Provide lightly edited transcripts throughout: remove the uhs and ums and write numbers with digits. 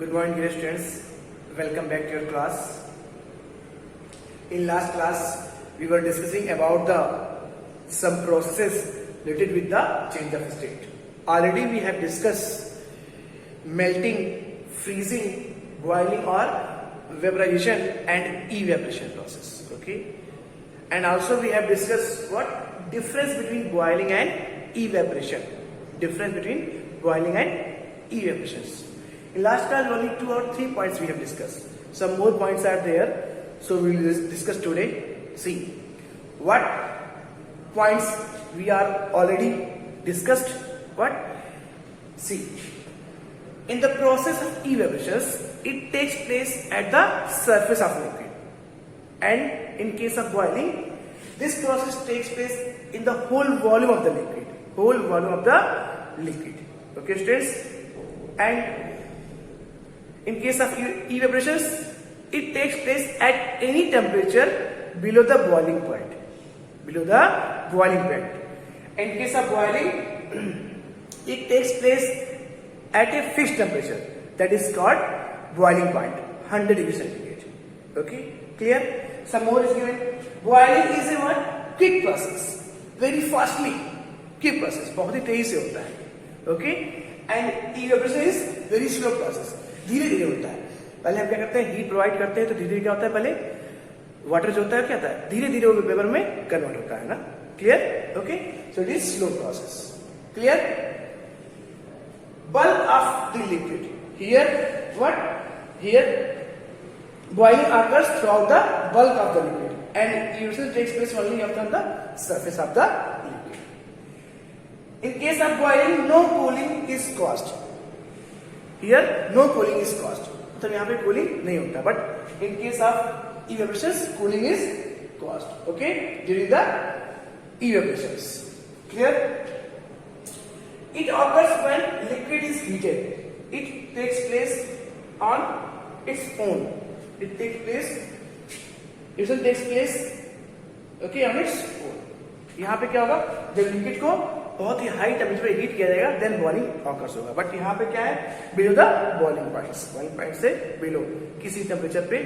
Good morning, dear students. Welcome back to your class. In last class, we were discussing about some processes related with the change of state. Already we have discussed melting, freezing, boiling or vaporization and evaporation process. Okay, and also we have discussed what difference between boiling and evaporation. Difference between boiling and evaporations. In last class, only 2 or 3 points we have discussed. Some more points are there, so we will discuss today. See, what points we are already discussed. What? See, in the process of evaporations, it takes place at the surface of liquid, and in case of boiling, this process takes place in the whole volume of the liquid. Whole volume of the liquid. Okay, students, and in case of evaporations, it takes place at any temperature below the boiling point. Below the boiling point. In case of boiling, it takes place at a fixed temperature. That is called boiling point, 100 degrees centigrade. Okay, clear? Some more is given. Boiling is a what? Quick process. Very fastly. Quick process. बहुत ही तेजी से होता है. Okay, and evaporation is very slow process. धीरे धीरे होता है. पहले हम क्या करते हैं, हीट प्रोवाइड करते हैं, तो धीरे धीरे क्या होता है, पहले वाटर जो होता है क्या होता है, धीरे धीरे वो वेपर में कन्वर्ट होता है ना. Clear? Okay, so it is slow process. Clear? Bulk of the liquid. Here, what? Here, boiling occurs throughout the bulk of the liquid, and evaporation takes place only on the surface of the liquid. In case of boiling, no cooling is caused. Here, no cooling is caused. तो यहाँ पे cooling नहीं होता. But in case of evaporations, cooling is caused. Okay, during the evaporations. Clear? It occurs when liquid is heated. It takes place on its own. It takes place. It takes place. Okay, on its own. यहाँ पे क्या होगा, जब liquid को बहुत ही high temperature पे heat किया जाएगा, देन बॉइलिंग ऑकर्स होगा. बट यहाँ पे क्या है, below the boiling points. Boiling point से बिलो किसी टेम्परेचर पे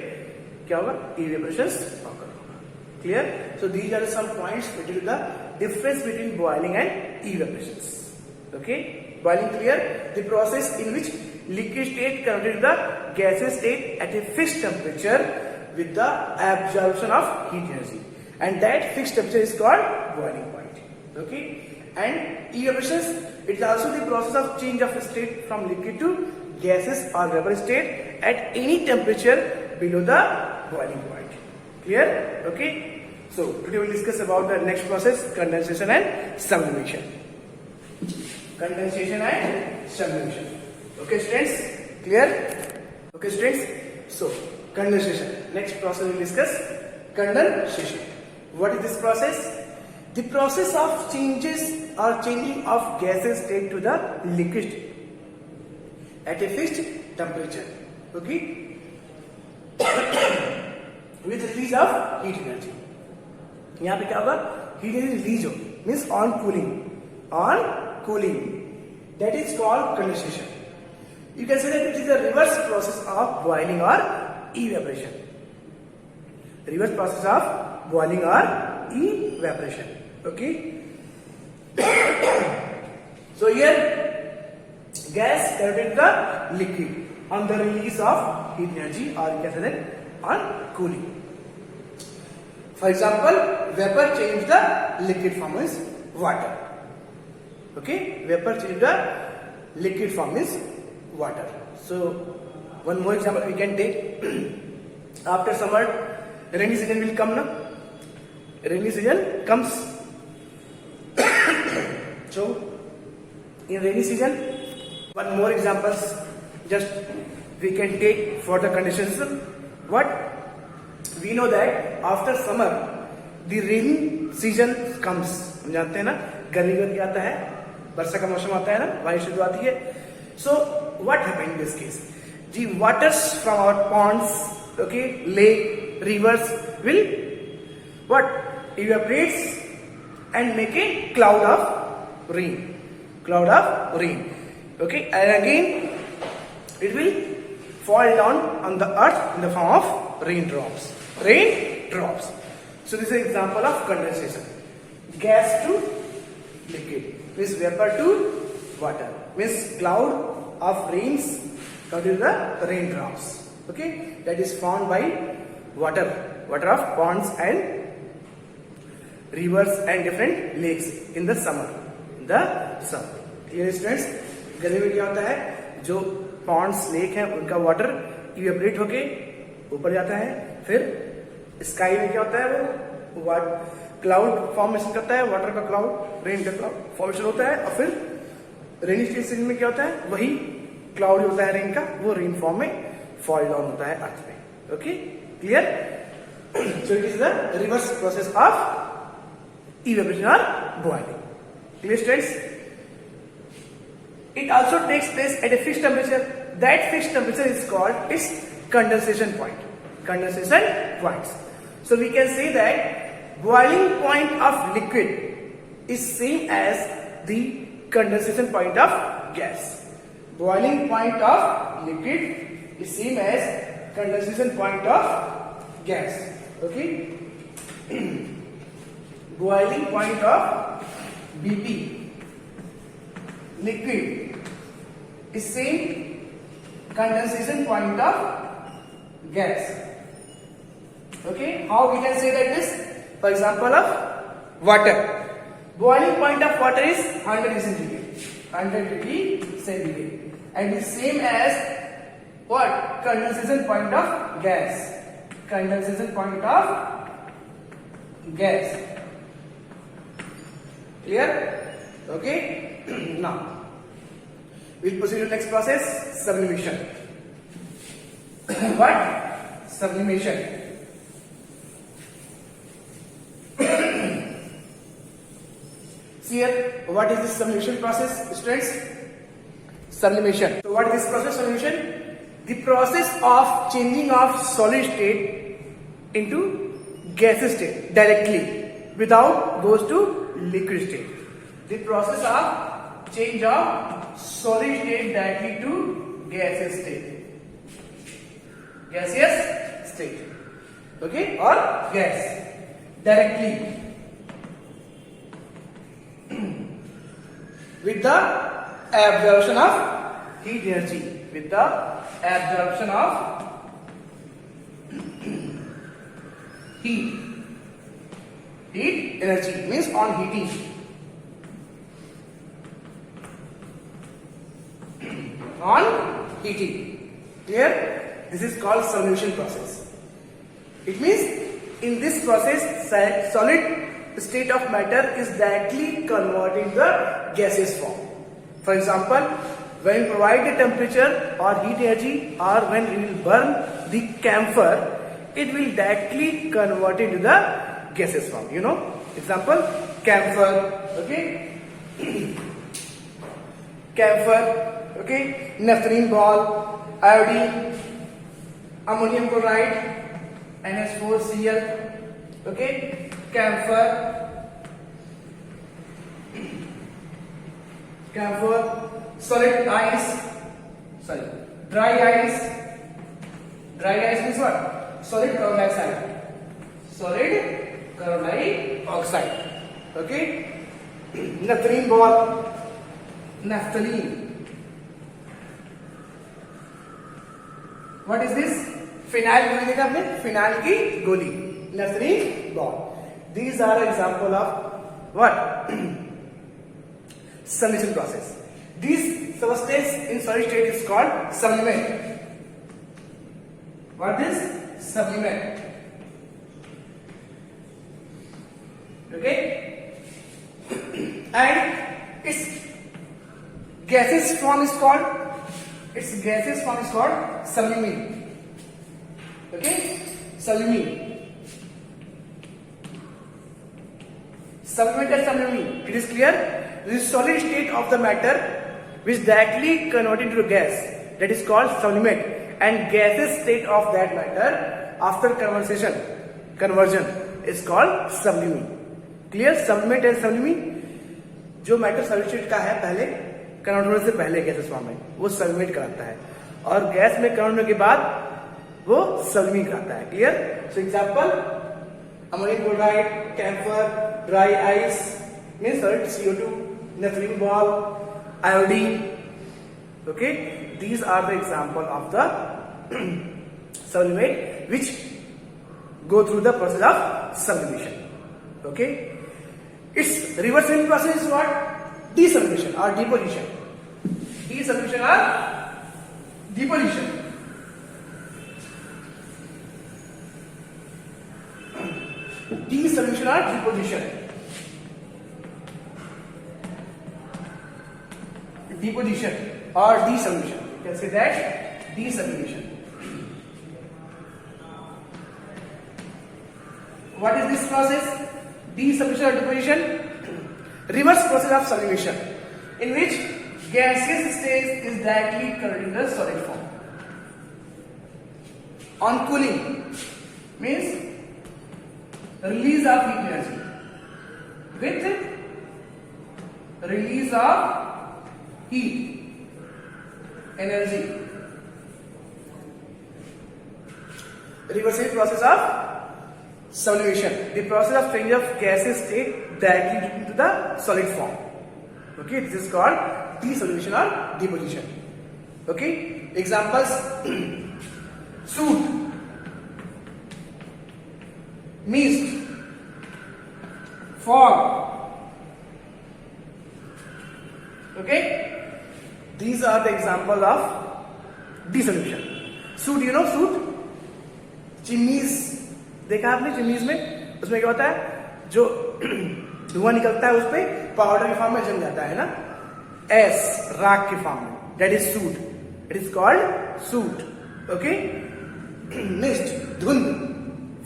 क्या होगा, इवेपोरेशंस ऑकर होगा. Clear? So these are some points related to the difference between boiling and evaporations. Okay, boiling clear. The process in which liquid state converted to the gaseous state at a fixed temperature with the absorption of heat energy, and that fixed temperature is called boiling point. Okay, and evaporations, it is also the process of change of state from liquid to gaseous or vapor state at any temperature below the boiling point. Clear? Okay, so today we will discuss about the next process, condensation and sublimation. Condensation and sublimation. Okay, students? Clear? Okay, students? So, condensation. Next process we will discuss, condensation. What is this process? The process of changing of gaseous state to the liquid at a fixed temperature. Okay? With release of heat energy. यहाँ पे क्या होगा, heat energy release होगी, means on cooling. That is called condensation. You can say that it is a reverse process of boiling or evaporation. Reverse process of boiling or evaporation. Okay. So here, gas converted the liquid on the release of heat energy, or you can say that on cooling. For example, vapor change the liquid form is water. Okay, vapor change the liquid form is water. So one more example we can take. After summer, rainy season will come now. Rainy season comes. So in rainy season, one more examples just we can take for the condensation. What? We know that after summer the rainy season comes. हम जानते हैं ना, गर्मी आता है, वर्षा का मौसम आता है ना, बारिश शुरू आती है. So what happened in this case? The waters from our ponds, okay, lake, rivers will what? Evaporates and make a cloud of rain. Okay, and again it will fall down on the earth in the form of raindrops. Raindrops. So this is an example of condensation. Gas to liquid means vapor to water, means cloud of rains come to the raindrops. Okay, that is formed by water of ponds and rivers and different lakes in the summer. Clear students? गर्मी में क्या होता है, जो Pond's lake हैं उनका water evaporate होके ऊपर जाता है, फिर स्काई में क्या होता है, वो क्लाउड फॉर्मेशन करता है, वाटर का क्लाउड, रेन का क्लाउड फॉर्मेशन होता है, और फिर रेनी सीजन में क्या होता है, वही क्लाउड होता है रेन का, वो रेन फॉर्म में फॉल डाउन होता है अर्थ में. Okay, clear? So it is the reverse process of evaporation और boiling. Clear students? It also takes place at a fixed temperature. That fixed temperature is called its condensation point. Condensation points. So we can say that boiling point of liquid is same as the condensation point of gas. Boiling point of liquid is same as condensation point of gas. Okay. Boiling point of BP liquid is same condensation point of gas. Okay, how we can say that this? For example of water. Boiling point of water is 100 degree centigrade. 100 degree centigrade. And is same as what? Condensation point of gas. Condensation point of gas. Clear? Okay. Now we'll proceed to the next process, sublimation. What? Sublimation. See here, what is this sublimation process, students? Sublimation. So what is this process, sublimation? The process of changing of solid state into gaseous state directly without goes to liquid state. The process of change of solid state directly to gaseous state. Gaseous state. Okay, or gas directly with the absorption of heat energy. With the absorption of heat energy means on heating. On heating. Clear? This is called sublimation process. It means in this process solid state of matter is directly converted to the gaseous form. For example, when we provide the temperature or heat energy, or when we will burn the camphor, it will directly convert into the gaseous form. You know, example, camphor. Okay. Camphor. Okay, naphthalene ball, iodine, ammonium chloride, NH4Cl. Okay, camphor, solid ice, dry ice. Dry ice means what? Solid carbon dioxide. Solid carbon dioxide. Okay, naphthalene ball, naphthalene. What is this? Phenyl गोली देखा आपने? Phenyl की गोली. Naphthalene ball. These are example of what? Sublimation process. This substance in solid state is called sublimate. What is sublimate? Okay? And its gaseous form is called sublimine. Okay? Sublimine. Sublimate and sublimine. It is clear? This is solid state of the matter which directly converted into gas. That is called sublimate. And gaseous state of that matter after conversion is called sublimine. Clear? Sublimate and sublimine. जो matter solid state का है पहले convert होने से पहले gases form में वो सबलिमेट कराता है, और गैस में कन्वर्ट होने के बाद वो सब्लिमेट आता है। Clear? So example ammonium chloride, camphor, dry ice means solid CO2, naphthalene ball, iodine. Okay, these are the example of the sublimate which go through the process of sublimation. Okay, its reversible process is what? Desublimation or deposition. Desublimation or deposition. Desublimation or deposition. Deposition or desublimation. You can say that desublimation. What is this process? Desublimation or deposition? Reverse process of sublimation, in which gaseous state is directly converted into solid form. On cooling means release of heat energy with release of heat energy. Reversible process of sublimation, the process of change of gaseous state directly into the solid form. Okay, this is called desublimation or deposition. Okay, examples soot, mist, fog. Okay, these are the example of desublimation. Soot, you know soot? Chimneys देखा आपने? Chimneys में उसमें क्या होता है, जो धुआं निकलता है उस पे पाउडर के फॉर्म में जम जाता है ना, एस राख के फॉर्म में, that is soot, it is called soot. Okay, mist धुंध,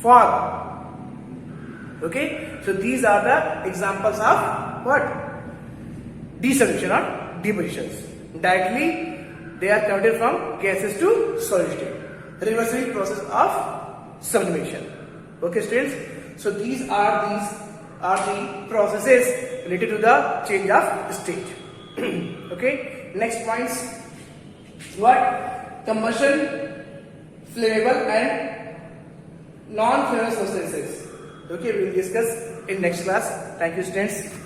fog. Okay, so these are the examples of what? Desublimation or depositions. Directly they are converted from gases to solid state. Reversible process of sublimation. Okay, students. So these are the processes related to the change of state. Okay. Next points. What? Combustion, flammable and non-flammable substances. Okay, we will discuss in next class. Thank you, students.